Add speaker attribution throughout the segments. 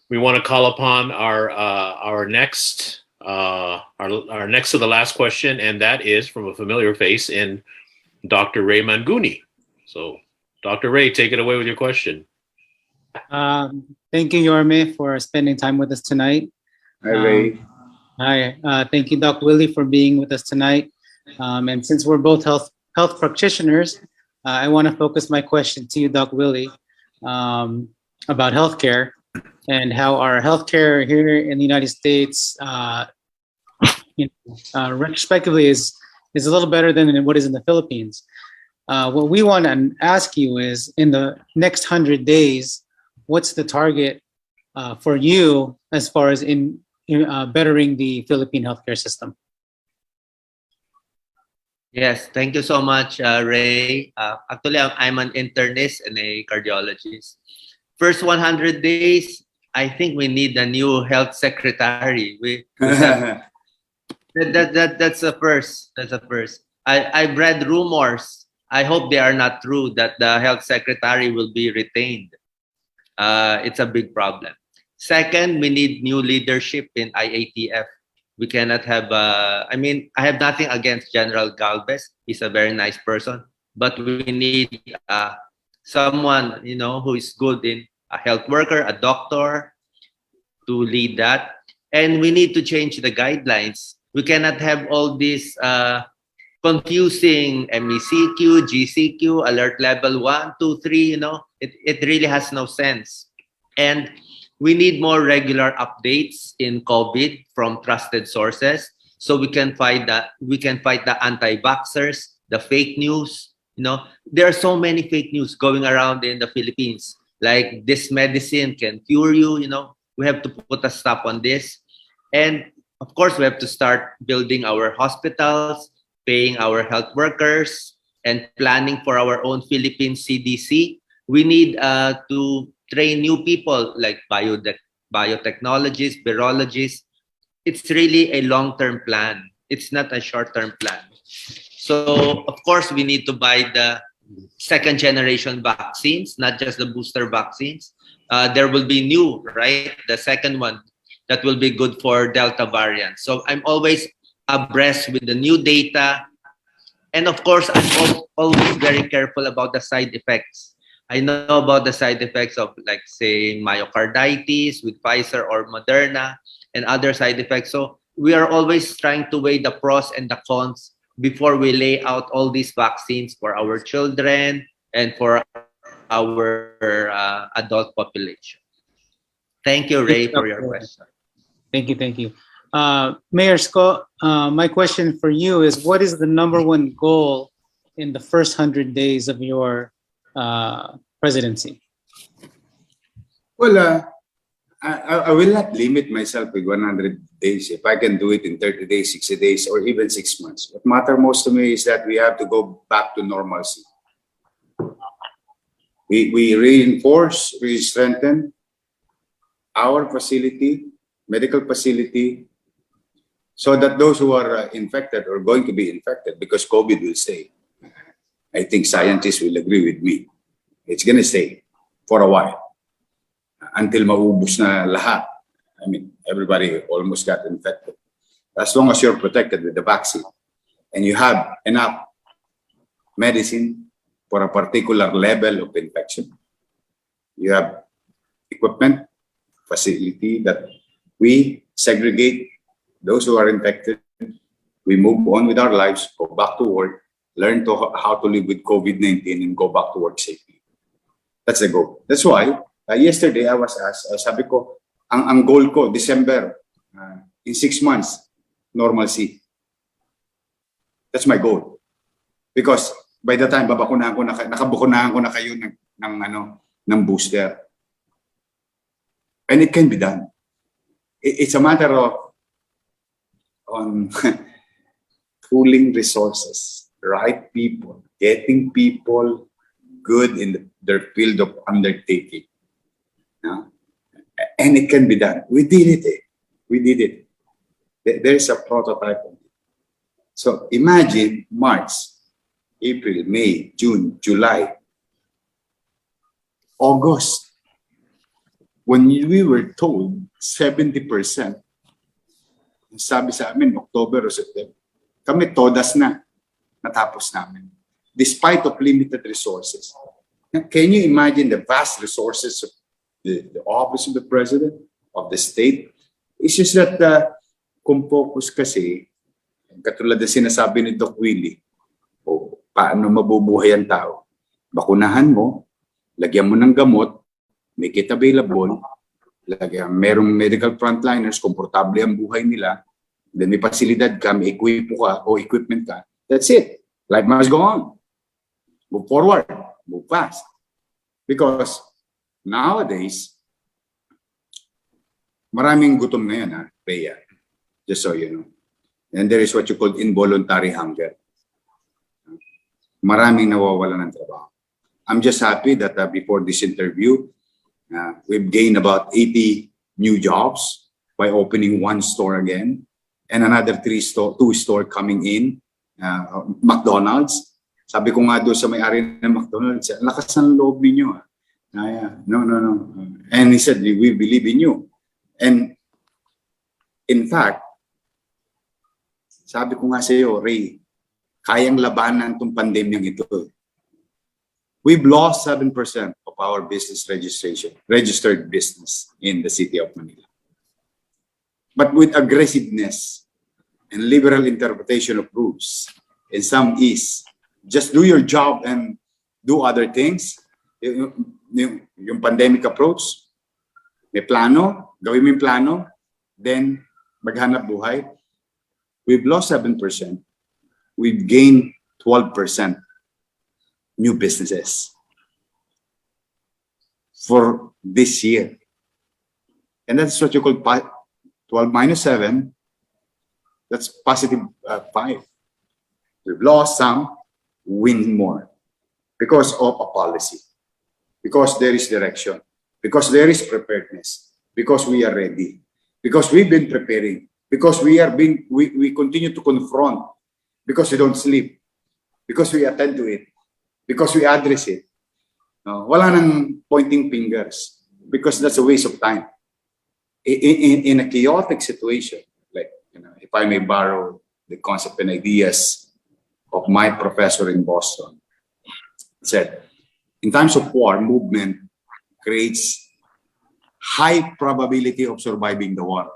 Speaker 1: we want to call upon our next our next to the last question, and that is from a familiar face in Dr. Ray Manguni. So, Dr. Ray, take it away with your question.
Speaker 2: Thank you, Yorme, for spending time with us tonight.
Speaker 3: Hi, Ray.
Speaker 2: Hi. Thank you, Doc Willie, for being with us tonight. And since we're both health practitioners, I want to focus my question to you, Doc Willie, about healthcare and how our healthcare here in the United States, retrospectively, is a little better than what is in the Philippines. What we want to ask you is, in the next 100 days, what's the target for you as far as in bettering the Philippine healthcare system?
Speaker 4: Yes, thank you so much, Ray. Actually, I'm an internist and a cardiologist. First 100 days, I think we need a new health secretary. That's a first. That's a first. I've read rumors. I hope they are not true that the health secretary will be retained. It's a big problem. Second, we need new leadership in IATF. We cannot have, I mean, I have nothing against General Galvez. He's a very nice person. But we need someone, who is good in a health worker, a doctor, to lead that. And we need to change the guidelines. We cannot have all these confusing MECQ, GCQ, alert level 1, 2, 3, it really has no sense. And we need more regular updates in COVID from trusted sources, so we can fight the anti-vaxxers, the fake news. There are so many fake news going around in the Philippines, like this medicine can cure you. We have to put a stop on this. And of course, we have to start building our hospitals, paying our health workers, and planning for our own Philippine CDC. We need to train new people like biotechnologists, virologists. It's really a long-term plan. It's not a short-term plan. So, of course, we need to buy the second-generation vaccines, not just the booster vaccines. There will be new, right? The second one that will be good for Delta variant. So I'm always abreast with the new data. And of course, I'm always very careful about the side effects. I know about the side effects of, like, say, myocarditis with Pfizer or Moderna and other side effects. So we are always trying to weigh the pros and the cons before we lay out all these vaccines for our children and for our adult population. Thank you, Ray, for your question.
Speaker 2: Thank you. Mayor Scott, my question for you is, what is the number one goal in the first 100 days of your presidency?
Speaker 3: Well, I will not limit myself with 100 days. If I can do it in 30 days, 60 days, or even 6 months. What matters most to me is that we have to go back to normalcy. We reinforce, we strengthen our facility, medical facility, so that those who are infected or going to be infected, because COVID will stay. I think scientists will agree with me. It's going to stay for a while until maubos na lahat. I mean, everybody almost got infected. As long as you're protected with the vaccine and you have enough medicine for a particular level of infection, you have equipment, facility that we segregate those who are infected, we move on with our lives, go back to work, learn how to live with COVID-19 and go back to work safely. That's the goal. That's why yesterday I was asked, sabi ko, ang goal ko, December, in 6 months, normalcy. That's my goal. Because by the time nakabakunahan ko na kayo ng booster. And it can be done. It's a matter of pooling resources, right people, getting people good in their field of undertaking. And it can be done. We did it. We did it. There's a prototype of it. So imagine March, April, May, June, July, August. when we were told 70%, sabi sa amin, October o September, kami todas na, natapos namin. Despite of limited resources. Can you imagine the vast resources of the office of the president, of the state? It's just that kung focus kasi, katulad na sinasabi ni Doc Willie, o paano mabubuhay ang tao? Bakunahan mo, lagyan mo ng gamot, make it available, merong medical frontliners, komportable ang buhay nila, then may pasilidad ka, may equipo ka o equipment ka, that's it. Life must go on. Move forward, move fast. Because nowadays, maraming gutom ngayon, Rhea, just so you know. And there is what you call involuntary hunger. Maraming nawawala ng trabaho. I'm just happy that before this interview, we've gained about 80 new jobs by opening one store again and another two store coming in, McDonald's. Sabi ko nga doon sa may-ari ng McDonald's, lakas ng loob ninyo. No. And he said, we believe in you. And in fact, sabi ko nga sa iyo, Ray, kayang labanan itong pandemyang ito. We've lost 7% of our business registered business in the city of Manila. But with aggressiveness and liberal interpretation of rules, and some is, just do your job and do other things. Yung pandemic approach, may plano, gawin mo yung plano, then maghanap buhay. We've lost 7%. We've gained 12% new businesses for this year. And that's what you call 12 minus 7. That's positive 5. We've lost some, win more because of a policy, because there is direction, because there is preparedness, because we are ready, because we've been preparing, because we continue to confront, because we don't sleep, because we attend to it, because we address it. No, wala nang pointing fingers, because that's a waste of time. In a chaotic situation, like, if I may borrow the concept and ideas of my professor in Boston, said, in times of war, movement creates high probability of surviving the war.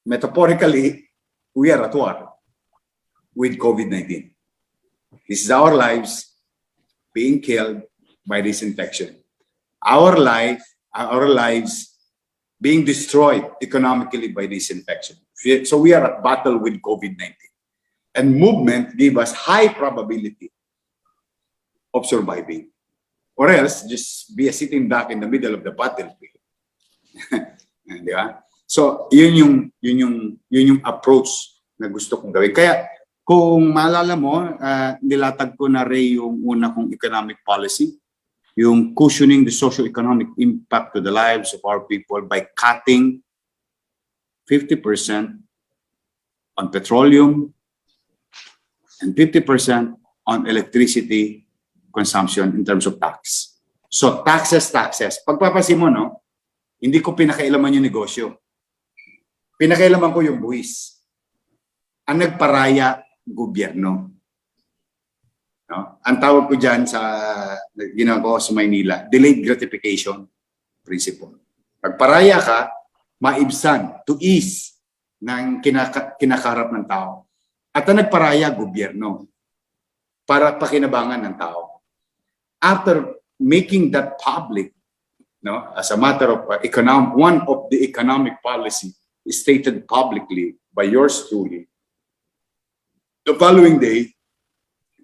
Speaker 3: Metaphorically, we are at war with COVID-19. This is our lives being killed by this infection. Our lives being destroyed economically by this infection. So we are at battle with COVID-19. And movement give us high probability of surviving. Or else, just be sitting back in the middle of the battlefield. Di ba? So, yun yung approach na gusto kong gawin. Kaya, kung maalala mo, nilatag ko na Ray yung una kong economic policy, yung cushioning the socio-economic impact to the lives of our people by cutting 50% on petroleum and 50% on electricity consumption in terms of tax. So taxes. Pagpapasin mo, no, hindi ko pinakailaman yung negosyo. Pinakailaman ko yung buwis. Ang nagparaya, gobyerno. No? Ang tawag ko dyan sa ginagawa sa Maynila, delayed gratification principle. Pagparaya ka, maibsan, to ease ng kinakarap ng tao. At ang nagparaya, gobyerno, para pakinabangan ng tao. After making that public, no, as a matter of one of the economic policy is stated publicly by yours truly, the following day,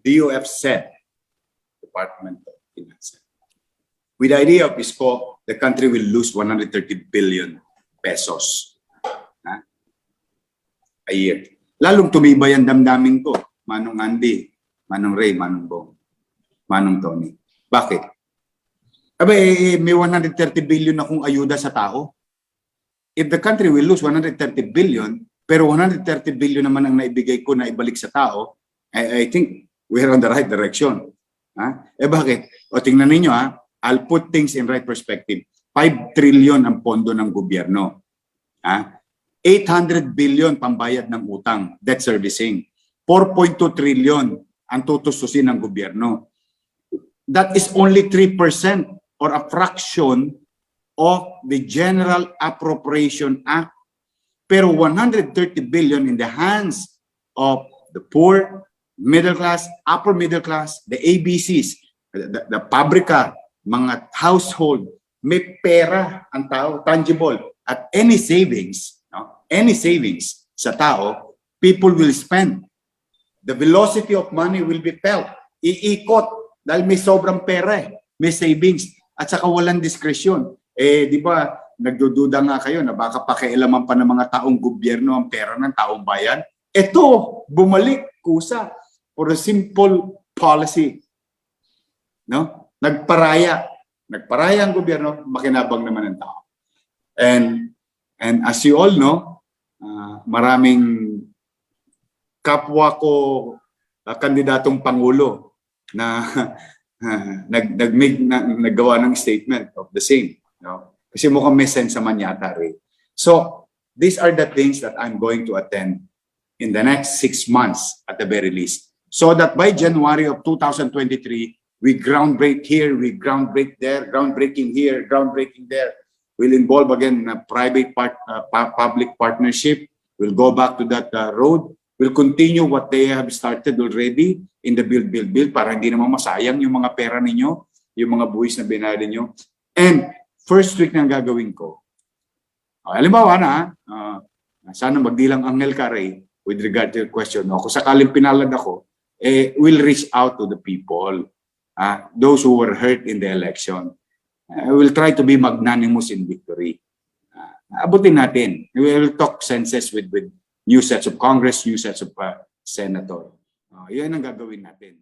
Speaker 3: DOF said, Department of Finance, with the idea of Isko, the country will lose 130 billion pesos a year. Lalong tumibay ang damdamin ko, Manong Andy, Manong Ray, Manong Bong, Manong Tony. Bakit? May 130 billion akong ayuda sa tao. If the country will lose 130 billion, pero 130 billion naman ang naibigay ko na ibalik sa tao, I think we're on the right direction. Bakit? O tingnan ninyo, I'll put things in right perspective. 5 trillion ang pondo ng gobyerno. 800 billion pambayad ng utang, debt servicing. 4.2 trillion ang tutustusin ng gobyerno. That is only 3% or a fraction of the General Appropriation Act. Pero 130 billion in the hands of the poor, middle class, upper middle class, the ABCs, the pabrika, mga household, may pera ang tao, tangible. At any savings sa tao, people will spend. The velocity of money will be felt. Iikot dahil may sobrang pera may savings at saka walang diskresyon. Di ba, nagdududa nga kayo na baka pakialaman pa ng mga taong gobyerno ang pera ng taong bayan. Ito, bumalik kusa for a simple policy. No? Nagparaya ang gobyerno, makinabang naman ang tao. And as you all know, maraming kapwa ko kandidatong pangulo na naggawa ng statement of the same. No? Kasi mukhang may sense naman yata rin. So, these are the things that I'm going to attend in the next 6 months at the very least. So that by January of 2023, we groundbreak here, we groundbreak there, groundbreaking here, groundbreaking there. We'll involve again public partnership. We'll go back to that road. We'll continue what they have started already in the build para hindi naman masayang yung mga pera ninyo, yung mga buwis na binayad ninyo. And first week na gagawin ko. Halimbawa na, sana magdilang Angel Carey with regard to your question. Kung sakaling pinalad ako, we'll reach out to the people, those who were hurt in the election. We'll try to be magnanimous in victory. Abutin natin. We will talk senses with new sets of Congress, new sets of Senator. Yan ang gagawin natin.